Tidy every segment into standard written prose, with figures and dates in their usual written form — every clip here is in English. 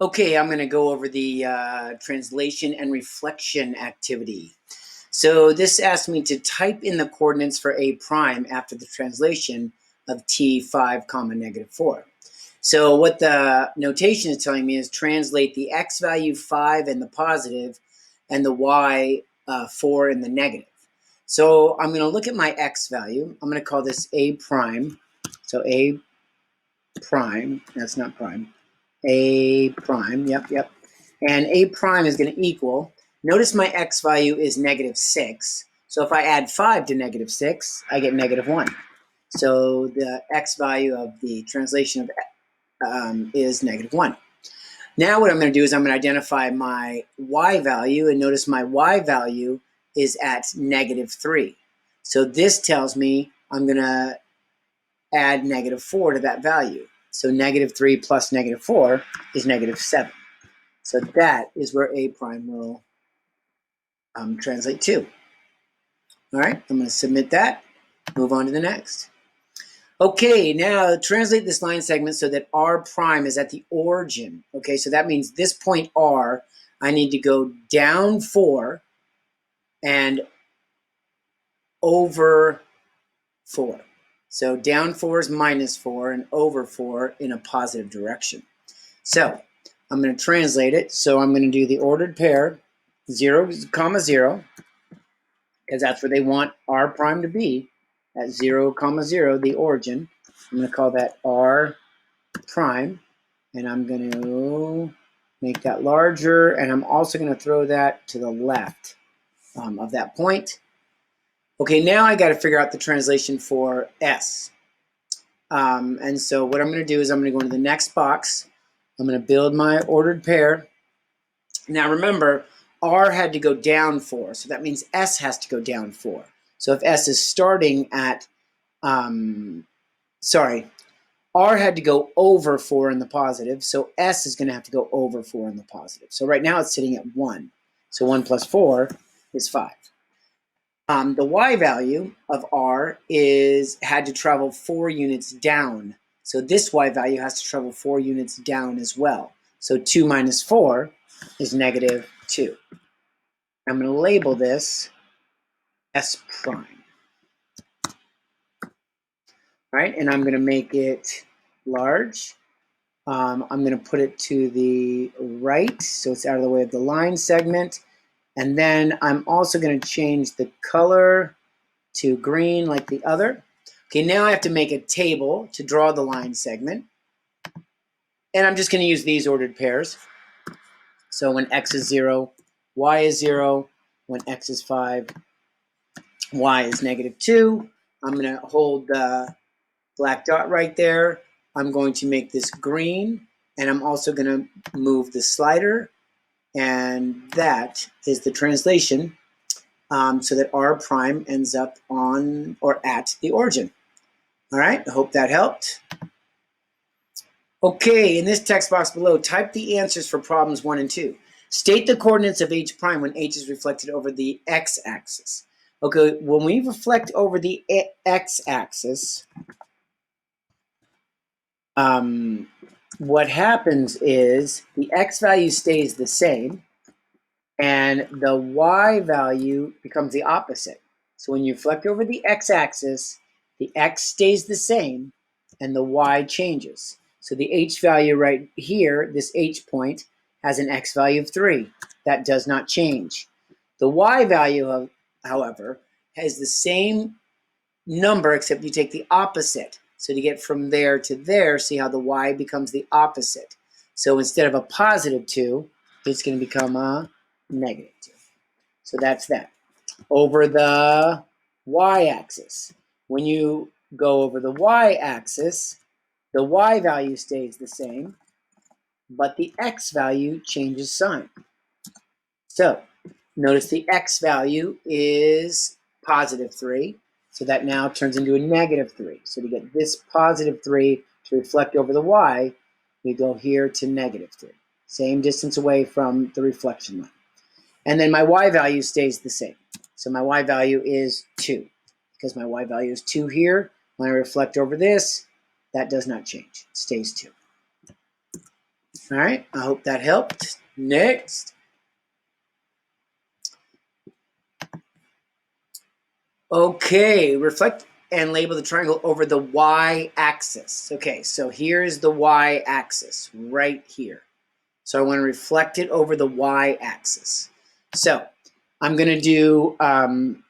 Okay, I'm going to go over the translation and reflection activity. So this asked me to type in the coordinates for a prime after the translation of t5 comma -4. So what the notation is telling me is translate the x value 5 in the positive and the y 4 in the negative. So I'm going to look at my x value. I'm going to call this a prime. So a prime, that's not prime. A prime, yep. And a prime is going to equal, notice my x value is -6. So if I add 5 to -6, I get -1. So the x value of the translation of is -1. Now what I'm going to do is I'm going to identify my y value, and notice my y value is at -3. So this tells me I'm going to add -4 to that value. So -3 plus -4 is -7. So that is where a prime will translate to. All right, I'm going to submit that, move on to the next. Okay, now translate this line segment so that r prime is at the origin. Okay, so that means this point r, I need to go down 4 and over 4. So down 4 is -4 and over 4 in a positive direction. So I'm going to translate it. So I'm going to do the ordered pair, 0, 0, because that's where they want r prime to be, at 0, 0, the origin. I'm going to call that r prime, and I'm going to make that larger, and I'm also going to throw that to the left of that point. Okay, now I got to figure out the translation for s. And so what I'm going to do is I'm going to go into the next box. I'm going to build my ordered pair. Now remember, r had to go down 4, so that means s has to go down 4. So if s is starting at, r had to go over 4 in the positive, so s is going to have to go over 4 in the positive. So right now it's sitting at 1. So 1 plus 4 is 5. The y value of r had to travel 4 units down. So this y value has to travel 4 units down as well. So 2 minus 4 is -2. I'm going to label this s prime. All right, and I'm going to make it large. I'm going to put it to the right, so it's out of the way of the line segment. And then I'm also going to change the color to green like the other. Okay, now I have to make a table to draw the line segment. And I'm just going to use these ordered pairs. So when x is 0, y is 0. When x is 5, y is -2. I'm going to hold the black dot right there. I'm going to make this green, and I'm also going to move the slider, and that is the translation so that r prime ends up on or at the origin. All right, I hope that helped. Okay, in this text box below, type the answers for problems 1 and 2. State the coordinates of h prime when h is reflected over the x-axis. Okay, when we reflect over the x-axis, what happens is the x value stays the same and the y value becomes the opposite. So when you reflect over the x-axis, the x stays the same and the y changes. So the h value right here, this h point, has an x value of 3. That does not change. The y value, however, has the same number except you take the opposite. So to get from there to there, see how the y becomes the opposite. So instead of a +2, it's going to become a -2. So that's that. Over the y-axis, when you go over the y-axis, the y value stays the same, but the x value changes sign. So notice the x value is +3. So that now turns into a -3. So to get this +3 to reflect over the y, we go here to -3. Same distance away from the reflection line. And then my y value stays the same. So my y value is 2. Because my y value is 2 here, when I reflect over this, that does not change. It stays 2. All right, I hope that helped. Next. Okay, reflect and label the triangle over the y-axis. Okay, so here's the y-axis right here. So I want to reflect it over the y-axis. So I'm going to do, I'm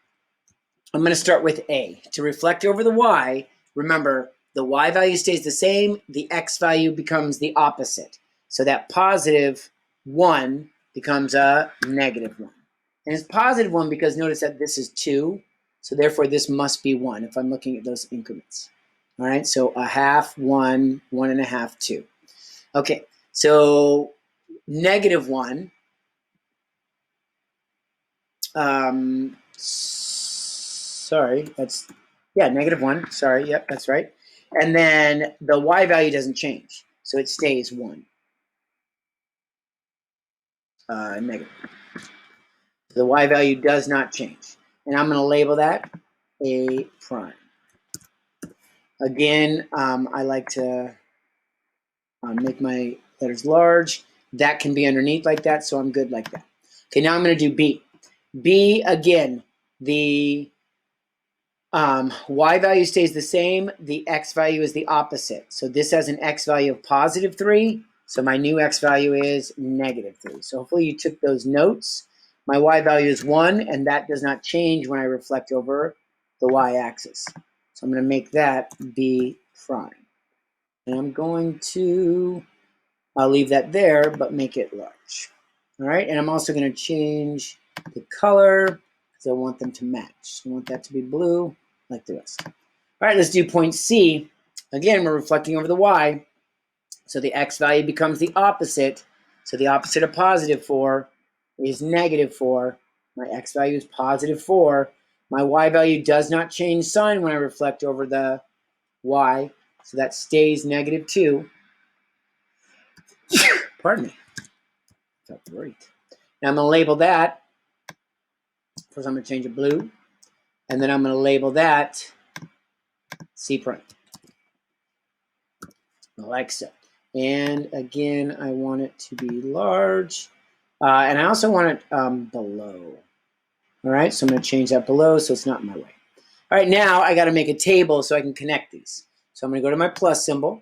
going to start with A. To reflect over the y, remember, the y value stays the same, the x value becomes the opposite. So that positive 1 becomes a negative 1. And it's positive 1 because notice that this is 2, so therefore this must be 1 if I'm looking at those increments. All right, so a half, 1, 1.5, 2. Okay, so negative 1, sorry, that's, yeah, negative 1, sorry, yep, that's right. And then the y value doesn't change, so it stays 1. Negative. The y value does not change. And I'm going to label that A prime. Again, I like to make my letters large. That can be underneath like that, so I'm good like that. Okay, now I'm going to do B. B, again, the y value stays the same. The x value is the opposite. So this has an x value of positive 3. So my new x value is negative 3. So hopefully you took those notes. My y value is 1, and that does not change when I reflect over the y-axis. So I'm going to make that B prime. And I'm going to, I'll leave that there, but make it large. All right, and I'm also going to change the color because I want them to match. I want that to be blue like the rest. All right, let's do point C. Again, we're reflecting over the y. So the x value becomes the opposite. So the opposite of positive 4 is negative 4. My x value is positive 4. My y value does not change sign when I reflect over the y. So that stays negative 2. Pardon me. Felt great. Now I'm going to label that. First I'm going to change it blue. And then I'm going to label that C prime. Like so. And again, I want it to be large. And I also want it below. All right, so I'm going to change that below so it's not in my way. All right, now I got to make a table so I can connect these. So I'm going to go to my plus symbol,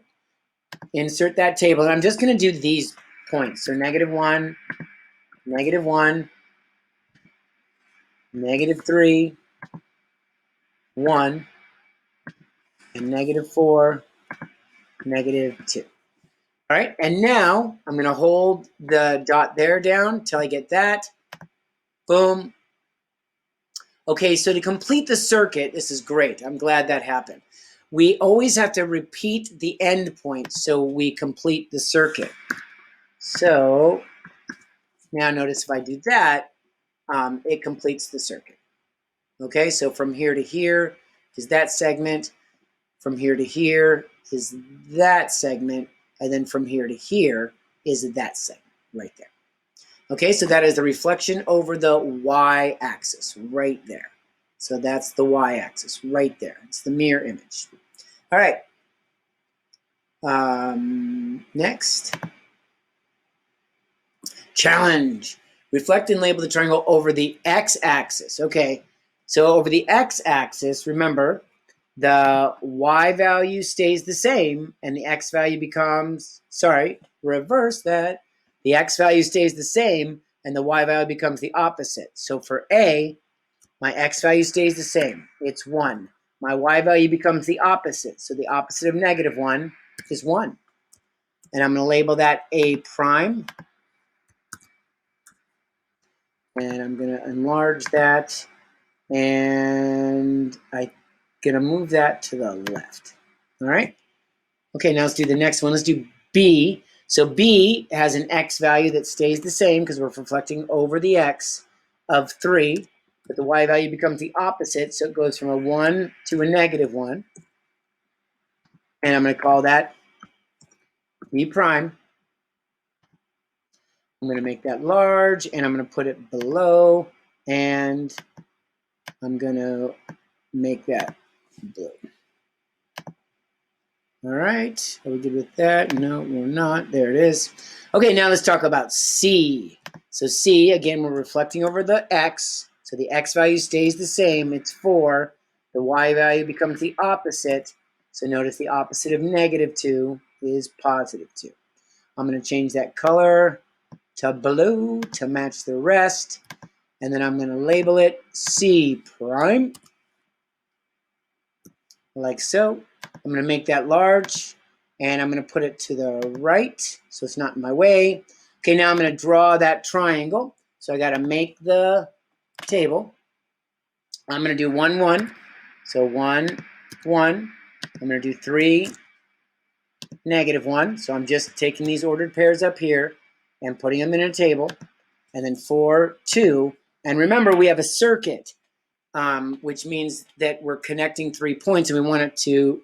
insert that table, and I'm just going to do these points. So negative 1, negative 1, negative 3, 1, and negative 4, negative 2. All right, and now I'm going to hold the dot there down until I get that. Boom. Okay, so to complete the circuit, this is great. I'm glad that happened. We always have to repeat the end point so we complete the circuit. So now notice if I do that, it completes the circuit. Okay, so from here to here is that segment. From here to here is that segment. And then from here to here is that segment right there. Okay, so that is the reflection over the y-axis right there. So that's the y-axis right there. It's the mirror image. All right. Next. Challenge. Reflect and label the triangle over the x-axis. Okay, so over the x-axis, remember, the y value stays the same and the x value becomes, sorry, reverse that. The x value stays the same and the y value becomes the opposite. So for A, my x value stays the same. It's 1. My y value becomes the opposite. So the opposite of negative 1 is 1. And I'm going to label that A prime. And I'm going to enlarge that. And I'm going to move that to the left. All right. Okay, now let's do the next one. Let's do B. So B has an x value that stays the same because we're reflecting over the x of 3. But the y value becomes the opposite. So it goes from a 1 to a negative 1. And I'm going to call that B prime. I'm going to make that large. And I'm going to put it below. And I'm going to make that blue. All right, are we good with that? No, we're not. There it is. Okay, now let's talk about C. So C, again, we're reflecting over the X. So the X value stays the same. It's 4. The Y value becomes the opposite. So notice the opposite of -2 is +2. I'm going to change that color to blue to match the rest. And then I'm going to label it C prime, like so. I'm going to make that large, and I'm going to put it to the right so it's not in my way. Okay, now I'm going to draw that triangle. So I got to make the table. I'm going to do 1, 1. So 1, 1. I'm going to do 3, -1. So I'm just taking these ordered pairs up here and putting them in a table. And then 4, 2. And remember, we have a circuit, which means that we're connecting 3 points, and we want it to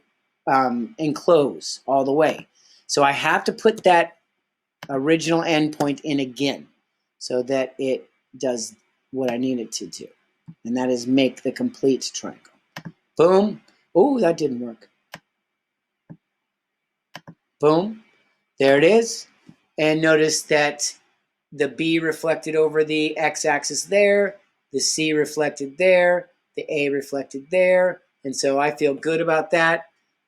enclose all the way. So I have to put that original endpoint in again so that it does what I need it to do. And that is make the complete triangle. Boom. Oh, that didn't work. Boom. There it is. And notice that the B reflected over the x-axis there, the C reflected there, the A reflected there. And so I feel good about that.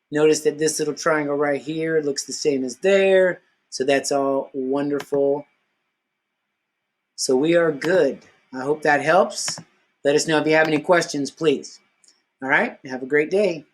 Notice that this little triangle right here looks the same as there. So that's all wonderful. So we are good. I hope that helps. Let us know if you have any questions, please. All right, have a great day.